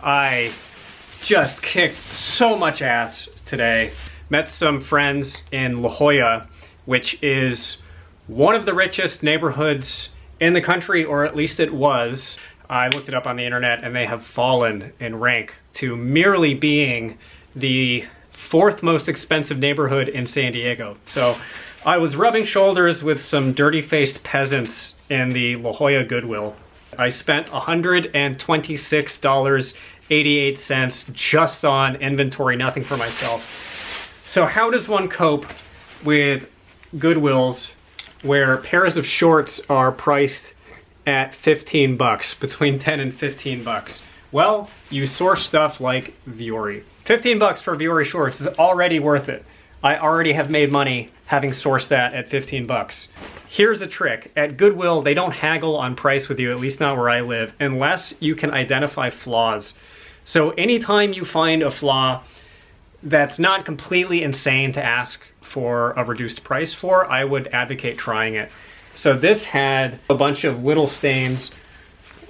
I just kicked so much ass today. Met some friends in La Jolla, which is one of the richest neighborhoods in the country, or at least it was. I looked it up on the internet and they have fallen in rank to merely being the 4th most expensive neighborhood in San Diego. So I was rubbing shoulders with some dirty-faced peasants in the La Jolla Goodwill. I spent $126.88 just on inventory, nothing for myself. So how does one cope with Goodwills where pairs of shorts are priced at 15 bucks, between 10 and 15 bucks? Well, you source stuff like Vuori. 15 bucks for Vuori shorts is already worth it. I already have made money having sourced that at 15 bucks. Here's a trick. At Goodwill, they don't haggle on price with you, at least not where I live, unless you can identify flaws. So anytime you find a flaw that's not completely insane to ask for a reduced price for, I would advocate trying it. So this had a bunch of little stains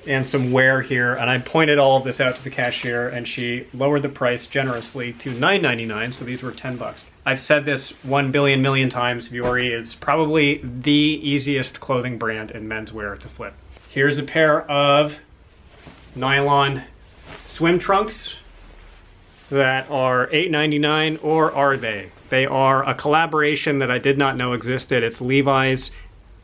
and some wear here, and I pointed all of this out to the cashier and she lowered the price generously to $9.99, so these were 10 bucks. I've said this 1 billion million times, Vuori is probably the easiest clothing brand in menswear to flip. Here's a pair of nylon swim trunks that are $8.99, or are they? They are a collaboration that I did not know existed. It's Levi's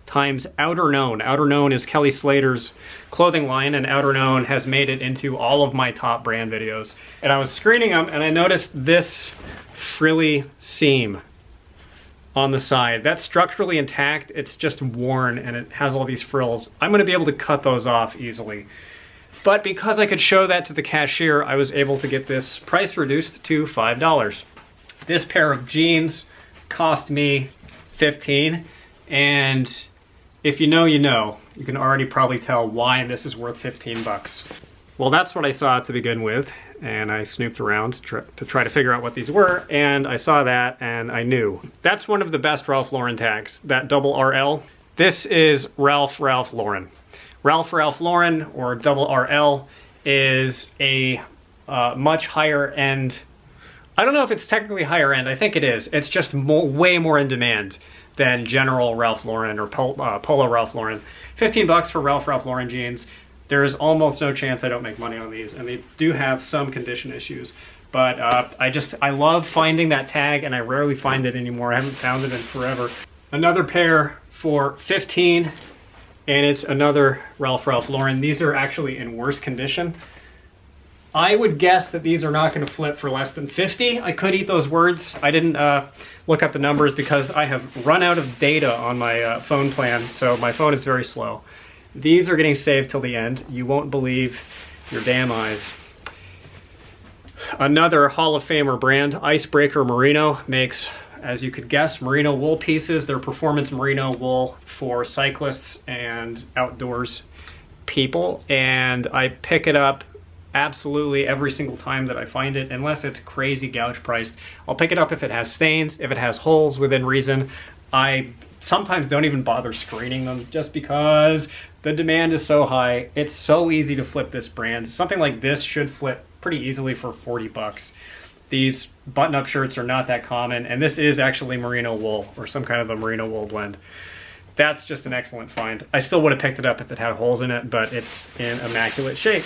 times Outer Known. Outer Known is Kelly Slater's clothing line, and Outer Known has made it into all of my top brand videos. And I was screening them and I noticed this frilly seam on the side. That's structurally intact, it's just worn and it has all these frills. I'm gonna be able to cut those off easily. But because I could show that to the cashier, I was able to get this price reduced to $5. This pair of jeans cost me $15, and if you know, you know. You can already probably tell why this is worth 15 bucks. Well, that's what I saw to begin with, and I snooped around to try to figure out what these were, and I saw that and I knew. That's one of the best Ralph Lauren tags, that double RL. This is Ralph Lauren. Ralph Lauren, or double RL, is a much higher end. I don't know if it's technically higher end, I think it is. It's just way more in demand than general Ralph Lauren or Polo Ralph Lauren. 15 bucks for Ralph Lauren jeans. There is almost no chance I don't make money on these, and they do have some condition issues. But I love finding that tag, and I rarely find it anymore. I haven't found it in forever. Another pair for 15, and it's another Ralph Lauren. These are actually in worse condition. I would guess that these are not going to flip for less than 50. I could eat those words. I didn't look up the numbers because I have run out of data on my phone plan, so my phone is very slow. These are getting saved till the end. You won't believe your damn eyes. Another Hall of Famer brand, Icebreaker Merino, makes, as you could guess, merino wool pieces. They're performance merino wool for cyclists and outdoors people, and I pick it up absolutely every single time that I find it, unless it's crazy gouge priced. I'll pick it up if it has stains, if it has holes within reason. I sometimes don't even bother screening them just because the demand is so high. It's so easy to flip this brand. Something like this should flip pretty easily for 40 bucks. These button-up shirts are not that common, and this is actually merino wool, or some kind of a merino wool blend. That's just an excellent find. I still would have picked it up if it had holes in it, but it's in immaculate shape.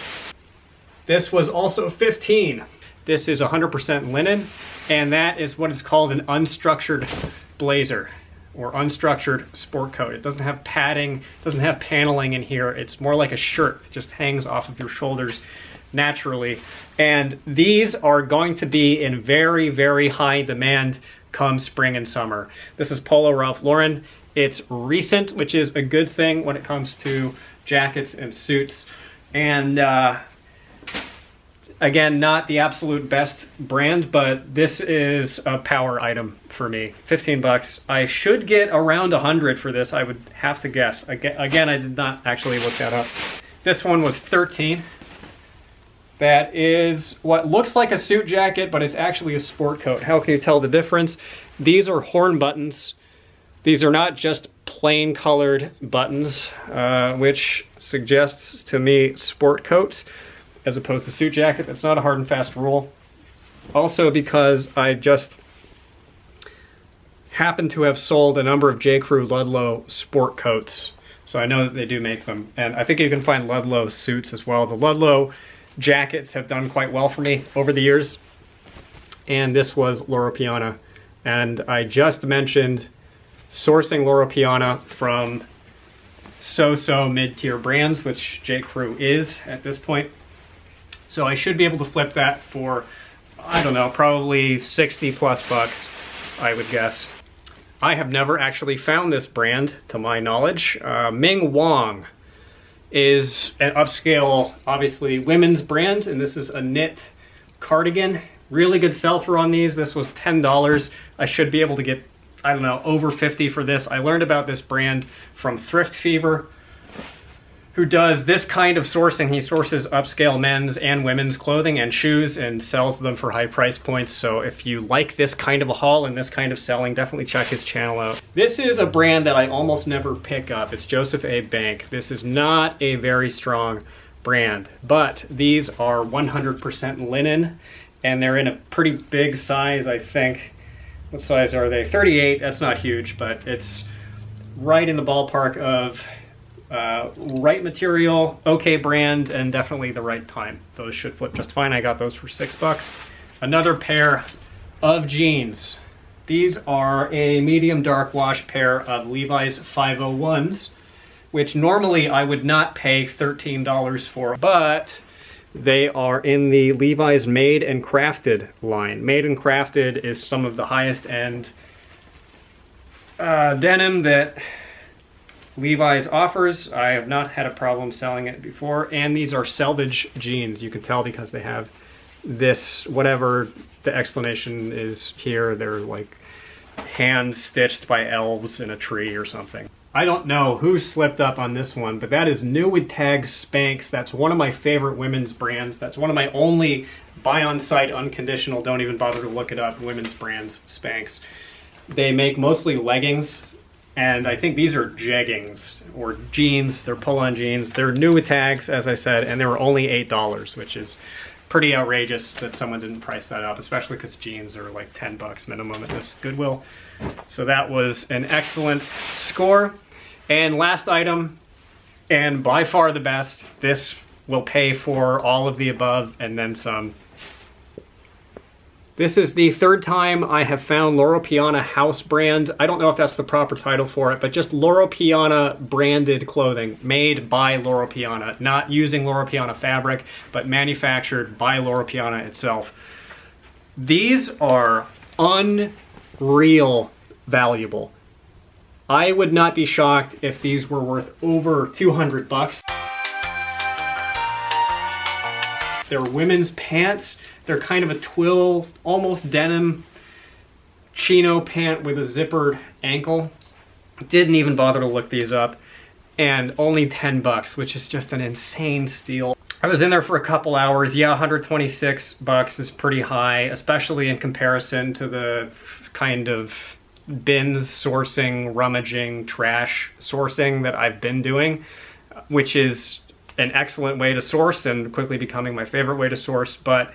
This was also 15. This is 100% linen, and that is what is called an unstructured blazer or unstructured sport coat. It doesn't have padding, doesn't have paneling in here. It's more like a shirt. It just hangs off of your shoulders naturally. And these are going to be in very, very high demand come spring and summer. This is Polo Ralph Lauren. It's recent, which is a good thing when it comes to jackets and suits. And again, not the absolute best brand, but this is a power item for me. 15 bucks. I should get around 100 for this, I would have to guess. Again, I did not actually look that up. This one was 13. That is what looks like a suit jacket, but it's actually a sport coat. How can you tell the difference? These are horn buttons. These are not just plain colored buttons, which suggests to me sport coat. as opposed to suit jacket. That's not a hard and fast rule. Also because I just happen to have sold a number of J. Crew Ludlow sport coats. So I know that they do make them. And I think you can find Ludlow suits as well. The Ludlow jackets have done quite well for me over the years. And this was Loro Piana. And I just mentioned sourcing Loro Piana from so-so mid-tier brands, which J. Crew is at this point. So I should be able to flip that for, I don't know, probably 60 plus bucks, I would guess. I have never actually found this brand, to my knowledge. Ming Wong is an upscale, obviously, women's brand, and this is a knit cardigan. Really good sell-through on these. This was $10. I should be able to get, I don't know, over 50 for this. I learned about this brand from Thrift Fever, who does this kind of sourcing. He sources upscale men's and women's clothing and shoes and sells them for high price points. So if you like this kind of a haul and this kind of selling, definitely check his channel out. This is a brand that I almost never pick up. It's Joseph A. Bank. This is not a very strong brand, but these are 100% linen, and they're in a pretty big size, I think. What size are they? 38, that's not huge, but it's right in the ballpark of right material, okay brand, and definitely the right time. Those should flip just fine. I got those for $6. Another pair of jeans. These are a medium dark wash pair of Levi's 501s, which normally I would not pay $13 for, but they are in the Levi's Made and Crafted line. Made and Crafted is some of the highest end denim that Levi's offers. I have not had a problem selling it before, and these are selvage jeans. You can tell because they have this, whatever the explanation is here, they're like hand stitched by elves in a tree or something. I don't know who slipped up on this one, but that is new with tags Spanx. That's one of my favorite women's brands. That's one of my only buy on site unconditional, don't even bother to look it up, women's brands, Spanx. They make mostly leggings, and I think these are jeggings or jeans. They're pull-on jeans. They're new with tags, as I said, and they were only $8, which is pretty outrageous that someone didn't price that up, especially because jeans are like 10 bucks minimum at this Goodwill. So that was an excellent score. And last item, and by far the best, this will pay for all of the above and then some. This is the third time I have found Loro Piana house brand. I don't know if that's the proper title for it, but just Loro Piana branded clothing made by Loro Piana, not using Loro Piana fabric, but manufactured by Loro Piana itself. These are unreal valuable. I would not be shocked if these were worth over 200 bucks. They're women's pants. They're kind of a twill, almost denim chino pant with a zippered ankle. Didn't even bother to look these up. And only 10 bucks, which is just an insane steal. I was in there for a couple hours. Yeah, 126 bucks is pretty high, especially in comparison to the kind of bins sourcing, rummaging, trash sourcing that I've been doing, which is an excellent way to source and quickly becoming my favorite way to source, but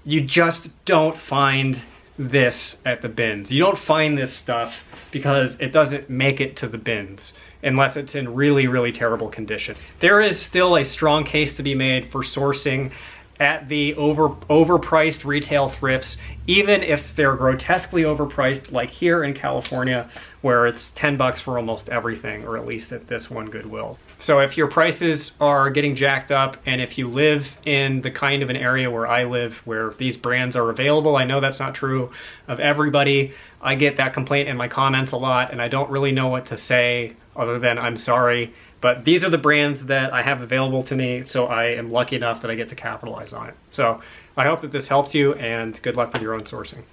you just don't find this at the bins. You don't find this stuff because it doesn't make it to the bins unless it's in really, really terrible condition. There is still a strong case to be made for sourcing at the overpriced retail thrifts, even if they're grotesquely overpriced, like here in California, where it's 10 bucks for almost everything, or at least at this one Goodwill. So if your prices are getting jacked up, and if you live in the kind of an area where I live, where these brands are available, I know that's not true of everybody. I get that complaint in my comments a lot, and I don't really know what to say other than I'm sorry. But these are the brands that I have available to me, so I am lucky enough that I get to capitalize on it. So I hope that this helps you, and good luck with your own sourcing.